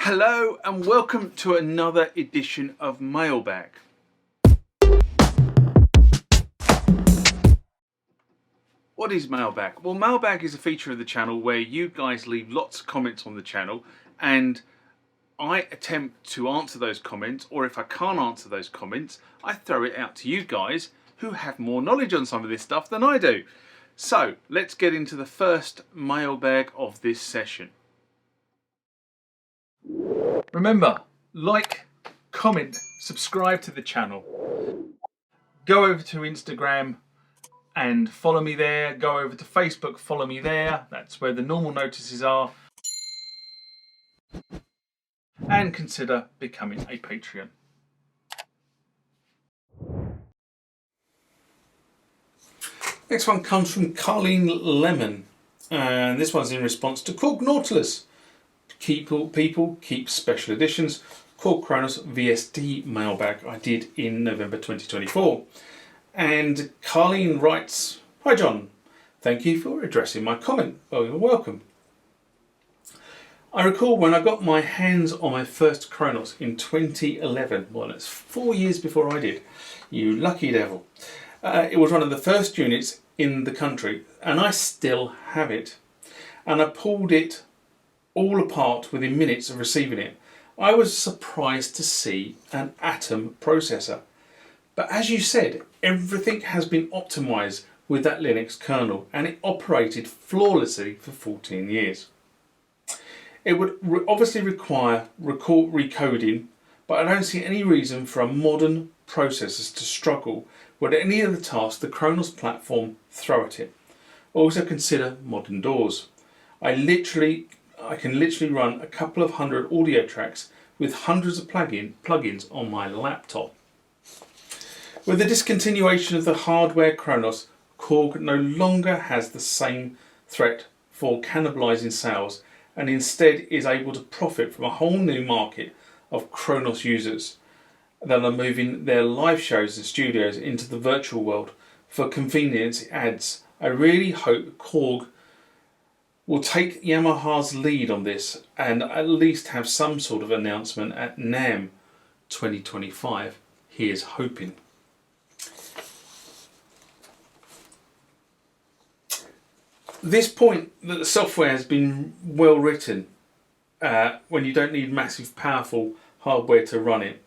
Hello and welcome to another edition of Mailbag. What is Mailbag? Well, Mailbag is a feature of the channel where you guys leave lots of comments on the channel and I attempt to answer those comments, or if I can't answer those comments, I throw it out to you guys who have more knowledge on some of this stuff than I do. So let's get into the first mailbag of this session. Remember, like, comment, subscribe to the channel. Go over to Instagram and follow me there. Go over to Facebook, follow me there. That's where the normal notices are. And consider becoming a Patreon. Next one comes from Colleen Lemon, and this one's in response to Korg Nautilus. People keep special editions. Korg Kronos VSD mailbag I did in November 2024. And Colleen writes, "Hi John, thank you for addressing my comment. Well, you're welcome. I recall when I got my hands on my first Kronos in 2011. Well, it's 4 years before I did. You lucky devil. It was one of the first units in the country, and I still have it. And I pulled it all apart within minutes of receiving it. I was surprised to see an Atom processor. But as you said, everything has been optimized with that Linux kernel, and it operated flawlessly for 14 years. It would obviously require recoding, but I don't see any reason for a modern processor to struggle with any of the tasks the Kronos platform throw at it. Also consider modern doors. I can literally run a couple of hundred audio tracks with hundreds of plugins on my laptop. With the discontinuation of the hardware Kronos, Korg no longer has the same threat for cannibalizing sales, and instead is able to profit from a whole new market of Kronos users that are moving their live shows and studios into the virtual world for convenience ads. I really hope Korg will take Yamaha's lead on this and at least have some sort of announcement at NAMM 2025. Here's hoping." This point that the software has been well written when you don't need massive powerful hardware to run it,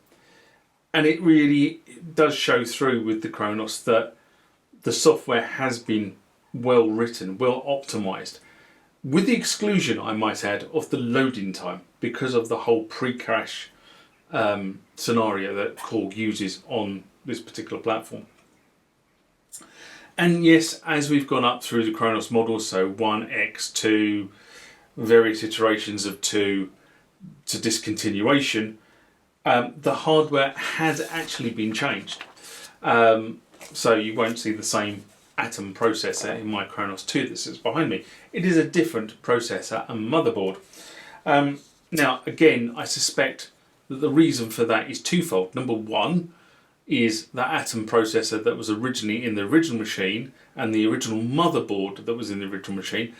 and it really does show through with the Kronos that the software has been well written, well optimized, with the exclusion, I might add, of the loading time because of the whole pre-crash scenario that Korg uses on this particular platform. And yes, as we've gone up through the Kronos models, so 1X, 2, various iterations of 2 to discontinuation, the hardware has actually been changed. So you won't see the same Atom processor in my Kronos 2 that sits behind me. It is a different processor and motherboard. Now, again, I suspect that the reason for that is twofold. Number one is that Atom processor that was originally in the original machine and the original motherboard that was in the original machine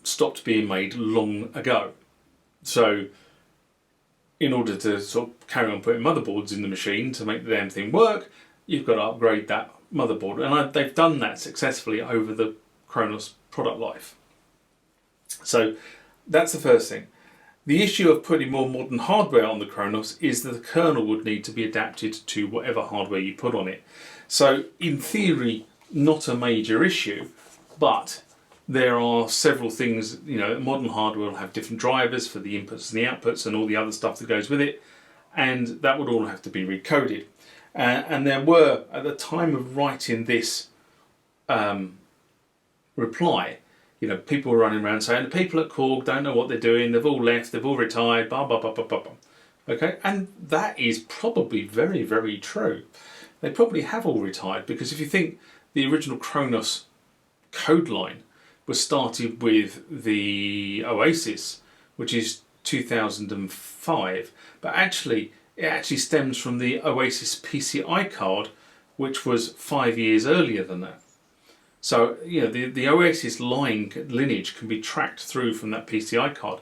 stopped being made long ago. So in order to sort of carry on putting motherboards in the machine to make the damn thing work, you've got to upgrade that motherboard, and they've done that successfully over the Kronos product life. So that's the first thing. The issue of putting more modern hardware on the Kronos is that the kernel would need to be adapted to whatever hardware you put on it. So in theory, not a major issue, but there are several things. Modern hardware will have different drivers for the inputs and the outputs and all the other stuff that goes with it, and that would all have to be recoded. And there were, at the time of writing this reply, people were running around saying the people at Korg don't know what they're doing, they've all left, they've all retired, blah, blah, blah, blah, blah, blah. Okay, and that is probably very, very true. They probably have all retired, because if you think the original Kronos code line was started with the Oasis, which is 2005, but it actually stems from the Oasis PCI card, which was 5 years earlier than that. So the Oasis lineage can be tracked through from that PCI card.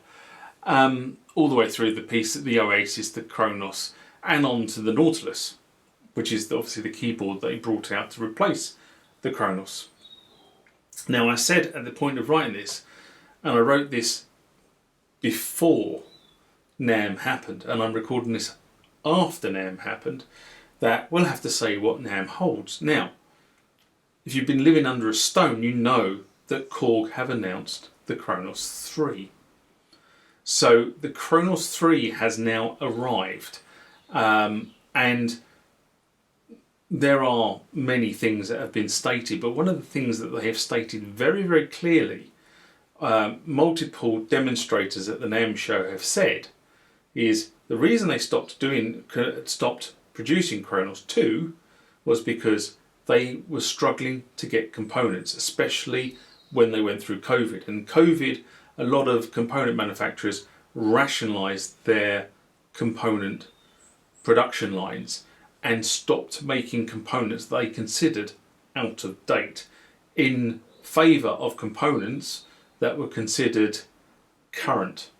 all the way through the Oasis, the Kronos, and on to the Nautilus, which is obviously the keyboard they brought out to replace the Kronos. Now, I said at the point of writing this, and I wrote this before NAMM happened, and I'm recording this after NAMM happened, that we'll have to say what NAMM holds. Now, if you've been living under a stone, you know that Korg have announced the Kronos 3. So the Kronos 3 has now arrived, and there are many things that have been stated, but one of the things that they have stated very, very clearly, multiple demonstrators at the NAMM show have said, is the reason they stopped producing Kronos 2 was because they were struggling to get components, especially when they went through COVID. And COVID, a lot of component manufacturers rationalised their component production lines and stopped making components they considered out of date in favour of components that were considered current.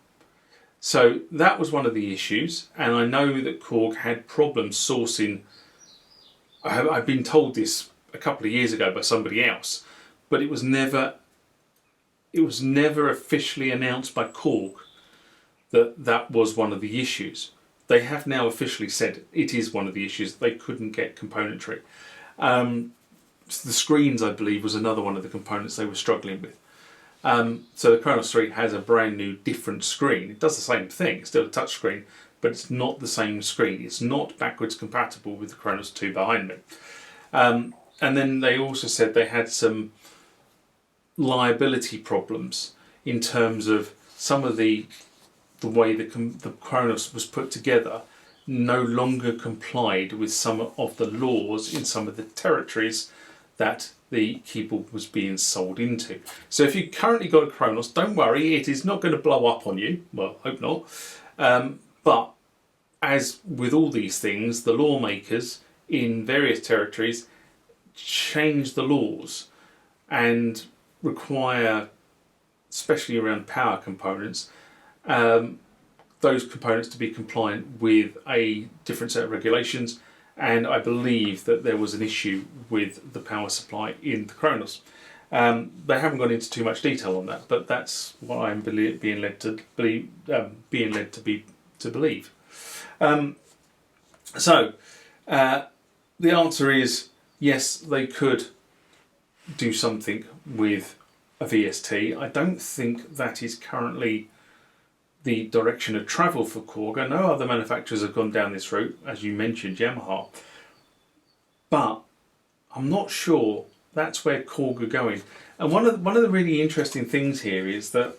So that was one of the issues, and I know that Korg had problems sourcing. I've been told this a couple of years ago by somebody else, but it was never officially announced by Korg that that was one of the issues. They have now officially said it is one of the issues. They couldn't get componentry. The screens, I believe, was another one of the components they were struggling with. So the Kronos 3 has a brand new different screen. It does the same thing, it's still a touch screen, but it's not the same screen. It's not backwards compatible with the Kronos 2 behind me. And then they also said they had some liability problems in terms of some of the way the Kronos was put together no longer complied with some of the laws in some of the territories that the keyboard was being sold into. So if you currently got a Kronos, don't worry, it is not going to blow up on you. Well, hope not. But as with all these things, the lawmakers in various territories change the laws and require, especially around power components, those components to be compliant with a different set of regulations. And I believe that there was an issue with the power supply in the Kronos. They haven't gone into too much detail on that, but that's what I'm being led to believe. So the answer is yes, they could do something with a VST. I don't think that is currently the direction of travel for Korg. I know other manufacturers have gone down this route, as you mentioned, Yamaha, but I'm not sure that's where Korg are going. And one of the really interesting things here is that,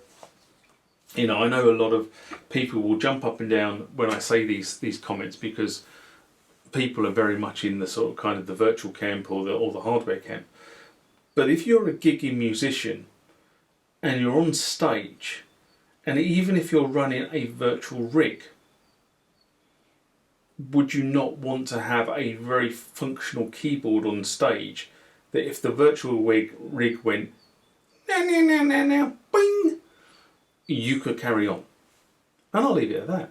you know, I know a lot of people will jump up and down when I say these comments, because people are very much in the sort of kind of the virtual camp or the hardware camp. But if you're a gigging musician and you're on stage, and even if you're running a virtual rig, would you not want to have a very functional keyboard on stage that if the virtual rig went now, bing, you could carry on? And I'll leave it at that.